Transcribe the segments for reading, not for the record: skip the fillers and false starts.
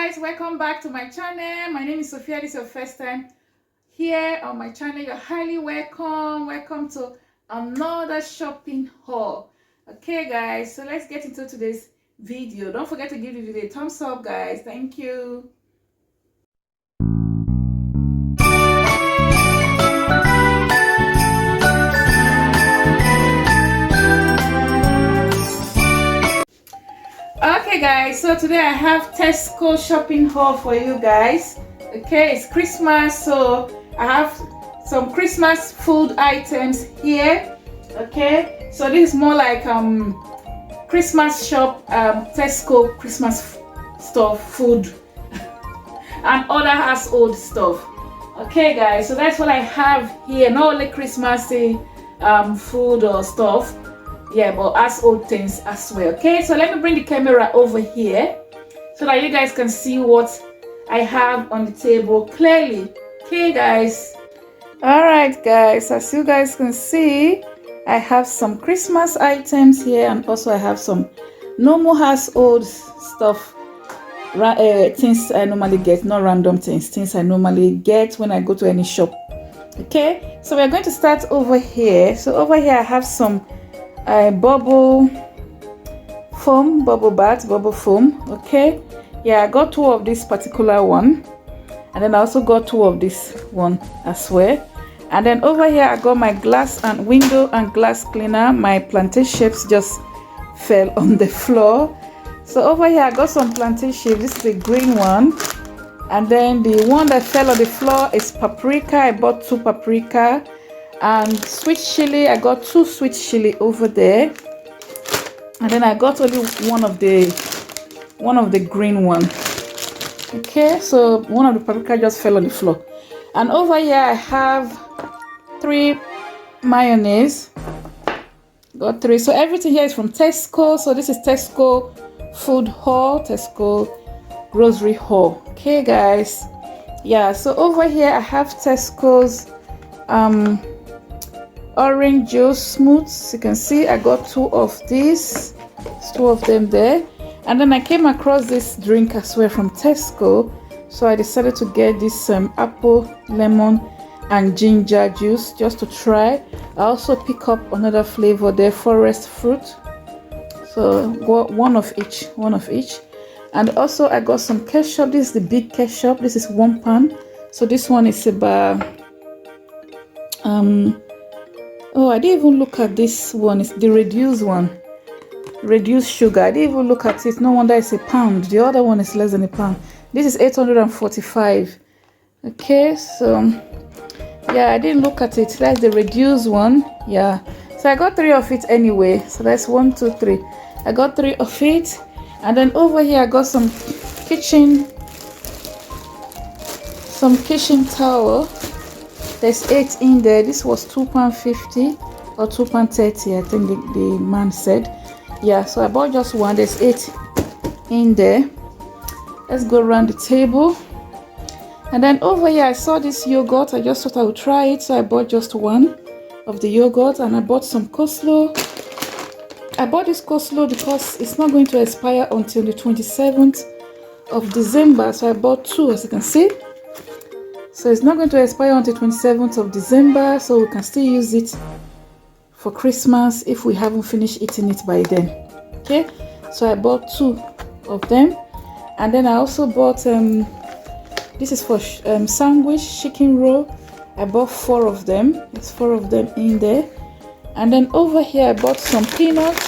Guys, welcome back to my channel. My name is Sophia. This is your first time here on my channel. You're highly welcome to another shopping haul. Okay guys, so let's get into today's video. Don't forget to give the video a thumbs up guys. Thank you. Okay guys, so today I have Tesco shopping haul for you guys. Okay, it's Christmas, so I have some Christmas food items here. Okay, so this is more like Christmas shop, Tesco Christmas stuff, food and other household stuff. Okay guys, so that's what I have here. Not only Christmassy food or stuff, yeah, but as old things as well. Okay, so let me bring the camera over here so that you guys can see what I have on the table clearly. Okay guys, all right guys, as you guys can see, I have some Christmas items here, and also I have some normal household stuff, things I normally get, not random things I normally get when I go to any shop. Okay, so we're going to start over here. So over here I have some bubble foam, bubble bath, bubble foam. Okay, yeah, I got two of this particular one, and then I also got two of this one as well. And then over here I got my glass and window and glass cleaner. My plantain shapes just fell on the floor, so over here I got some plantain shapes. This is the green one, and then the one that fell on the floor is paprika. I bought two paprika. And sweet chili, I got two sweet chili over there, and then I got only one of the green one. Okay, so one of the paprika just fell on the floor. And over here I have 3 mayonnaise. Got 3. So everything here is from Tesco. So this is Tesco food haul, Tesco grocery haul. Okay guys, yeah, so over here I have Tesco's orange juice smooth. You can see I got 2 of these. There's 2 of them there. And then I came across this drink as well from Tesco, so I decided to get this apple, lemon and ginger juice just to try. I also pick up another flavor there, forest fruit. So one of each. And also I got some ketchup. This is the big ketchup. This is 1 pound. So this one is about oh, I didn't even look at this one. It's the reduced one, reduced sugar. I didn't even look at it. No wonder it's a pound. The other one is less than a pound. This is 845. Okay, so yeah, I didn't look at it. That's the reduced one. Yeah, so I got 3 of it anyway. So that's 1, 2, 3. I got 3 of it. And then over here I got some kitchen towel. There's 8 in there. This was £2.50 or £2.30, I think the man said. Yeah, so I bought just one. There's 8 in there. Let's go around the table. And then over here I saw this yogurt. I just thought I would try it, so I bought just 1 of the yogurt. And I bought some coleslaw. I bought this coleslaw because it's not going to expire until the 27th of December, so I bought 2, as you can see. So it's not going to expire until 27th of December, so we can still use it for Christmas if we haven't finished eating it by then. Okay, so I bought 2 of them. And then I also bought this is for sandwich chicken roll. I bought 4 of them. There's 4 of them in there. And then over here I bought some peanuts,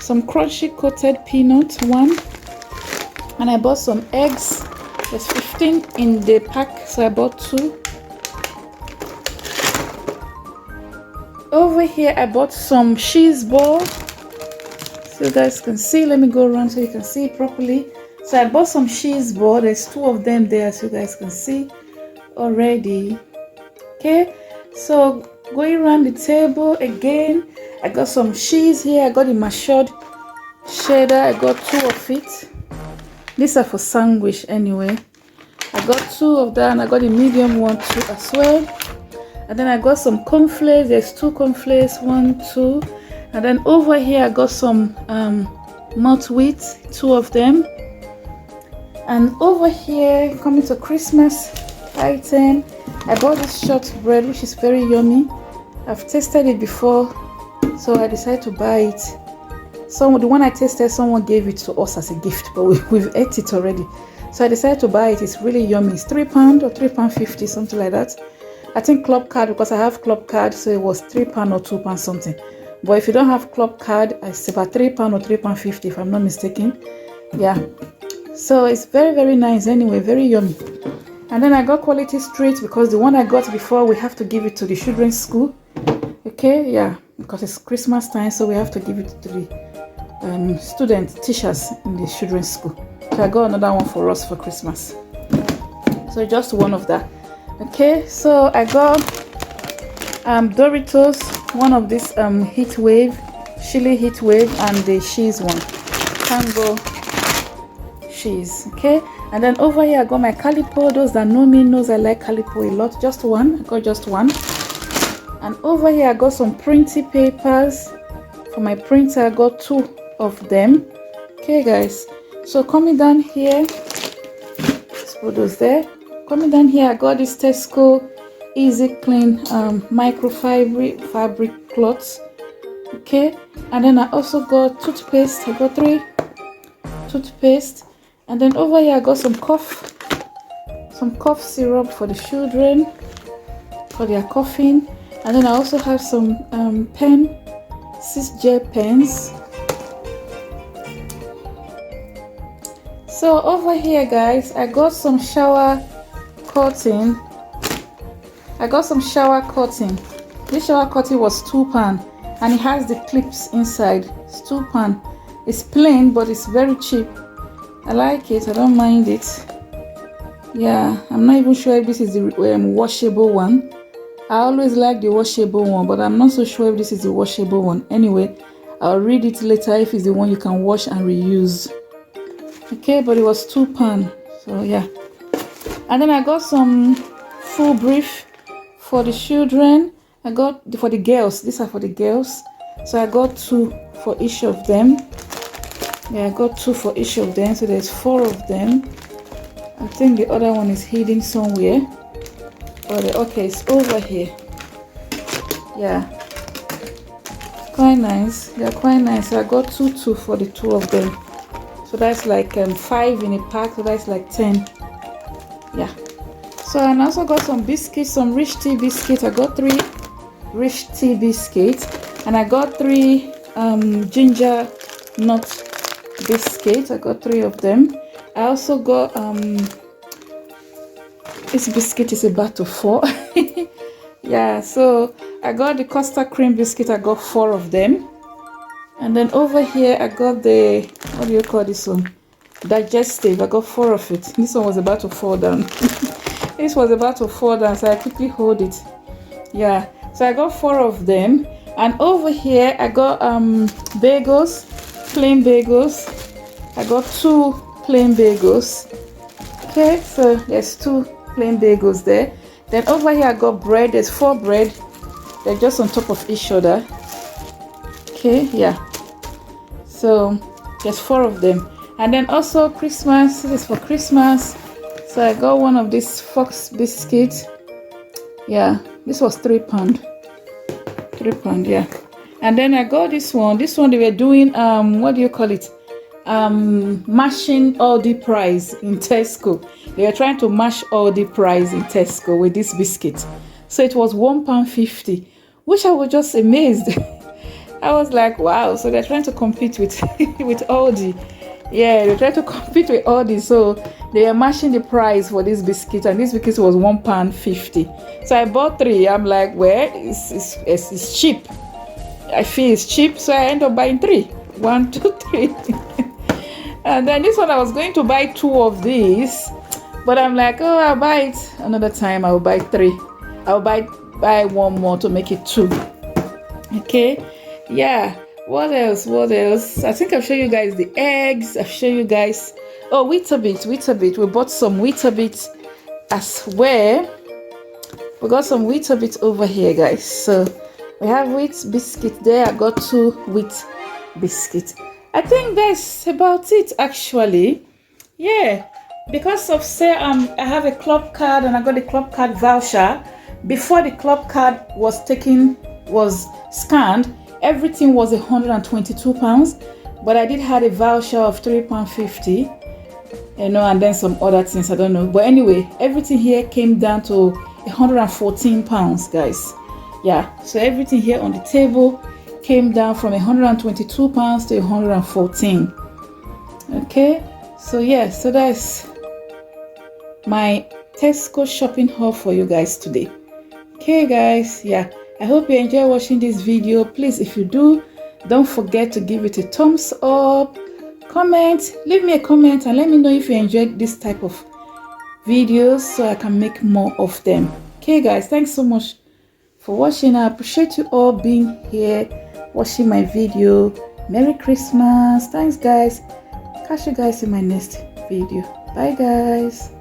some crunchy coated peanut 1, and I bought some eggs. There's 15 in the pack, so I bought 2. Over here I bought some cheese ball, so you guys can see. Let me go around so you can see properly. So I bought some cheese ball. There's 2 of them there, so you guys can see already. Okay, so going around the table again, I got some cheese here. I got the matured cheddar. I got 2 of it. These are for sandwich anyway. I got 2 of that, and I got the medium one too as well. And then I got some cornflakes. There's 2 cornflakes, 1, 2. And then over here I got some malt wheat, 2 of them. And over here, coming to Christmas item, I bought this shortbread, which is very yummy. I've tasted it before, so I decided to buy it. The one I tasted, someone gave it to us as a gift, but we've ate it already. So I decided to buy it. It's really yummy. It's £3 or £3.50, something like that. I think club card, because I have club card, so it was £3 or £2 something. But if you don't have club card, it's about £3 or £3.50 if I'm not mistaken. Yeah. So it's very, very nice anyway, very yummy. And then I got quality street, because the one I got before, we have to give it to the children's school. Okay, yeah, because it's Christmas time, so we have to give it to the teachers in the children's school. So I got another one for us for Christmas. So just one of that. Okay, so I got Doritos, one of this heat wave, chili heat wave, and the cheese one, tango cheese. Okay, and then over here I got my calipo. Those that know me knows I like calipo a lot. Just one, I got just one. And over here I got some printy papers for my printer. I got 2 of them. Okay guys, so coming down here, let's put those there. Coming down here, I got this Tesco Easy Clean microfiber fabric cloths. Okay, and then I also got toothpaste. I got 3 toothpaste. And then over here I got some cough syrup for the children for their coughing. And then I also have some 6 gel pens. So over here guys, I got some shower curtain. This shower curtain was £2, and it has the clips inside. It's £2. It's plain, but it's very cheap. I like it. I don't mind it. Yeah, I'm not even sure if this is the washable one. I always like the washable one, but I'm not so sure if this is the washable one. Anyway, I'll read it later if it's the one you can wash and reuse. Okay, but it was £2. So yeah. And then I got some full brief for the children. I got for the girls. These are for the girls. So I got 2 for each of them. Yeah, I got 2 for each of them. So there's 4 of them. I think the other one is hidden somewhere. Okay, it's over here. Yeah, quite nice. They're quite nice. So I got 2 for the 2 of them. So that's like 5 in a pack. So that's like 10. Yeah. So I also got some biscuits, some rich tea biscuits. I got 3 rich tea biscuits, and I got 3 ginger nut biscuits. I got 3 of them. I also got this biscuit is about to 4. Yeah, so I got the custard cream biscuit. I got 4 of them. And then over here I got the, what do you call this one, digestive. I got 4 of it. This one was about to fall down. This was about to fall down, so I quickly hold it. Yeah, so I got 4 of them. And over here I got bagels, plain bagels. I got 2 plain bagels. Okay, so there's 2 plain bagels there. Then over here I got bread. There's 4 bread. They're just on top of each other. Okay, yeah, so there's 4 of them. And then also Christmas, this is for Christmas, so I got one of these Fox biscuits. Yeah, this was £3, yeah. And then I got this one they were doing what do you call it, mashing Aldi price in Tesco. They were trying to mash Aldi price in Tesco with this biscuit. So it was £1.50, which I was just amazed. I was like, wow, so they're trying to compete with with Aldi. Yeah, they're trying to compete with Aldi, so they are mashing the price for this biscuit, and this biscuit was £1.50. So I bought 3. I'm like, well, it's cheap. I feel it's cheap, so I end up buying 3. 1, 2, 3. And then this one I was going to buy 2 of these, but I'm like, oh, I'll buy it another time. I'll buy 3. I'll buy 1 more to make it 2. Okay. Yeah, what else? I think I've shown you guys the eggs. I've shown you guys, oh, Weetabix. We bought some Weetabix as well. We got some Weetabix over here, guys. So we have wheat biscuit there. I got 2 wheat biscuits. I think that's about it, actually. Yeah, because of say I have a club card and I got a club card voucher. Before the club card was scanned, everything was £122, but I did have a voucher of £3.50, and then some other things I don't know. But anyway, everything here came down to £114, guys. Yeah, so everything here on the table came down from £122 to £114. Okay, so yeah, so that's my Tesco shopping haul for you guys today. Okay guys, yeah, I hope you enjoy watching this video. Please, if you do, don't forget to give it a thumbs up, comment, leave me a comment and let me know if you enjoyed this type of videos so I can make more of them. Okay guys, thanks so much for watching. I appreciate you all being here watching my video. Merry Christmas. Thanks guys. Catch you guys in my next video. Bye guys.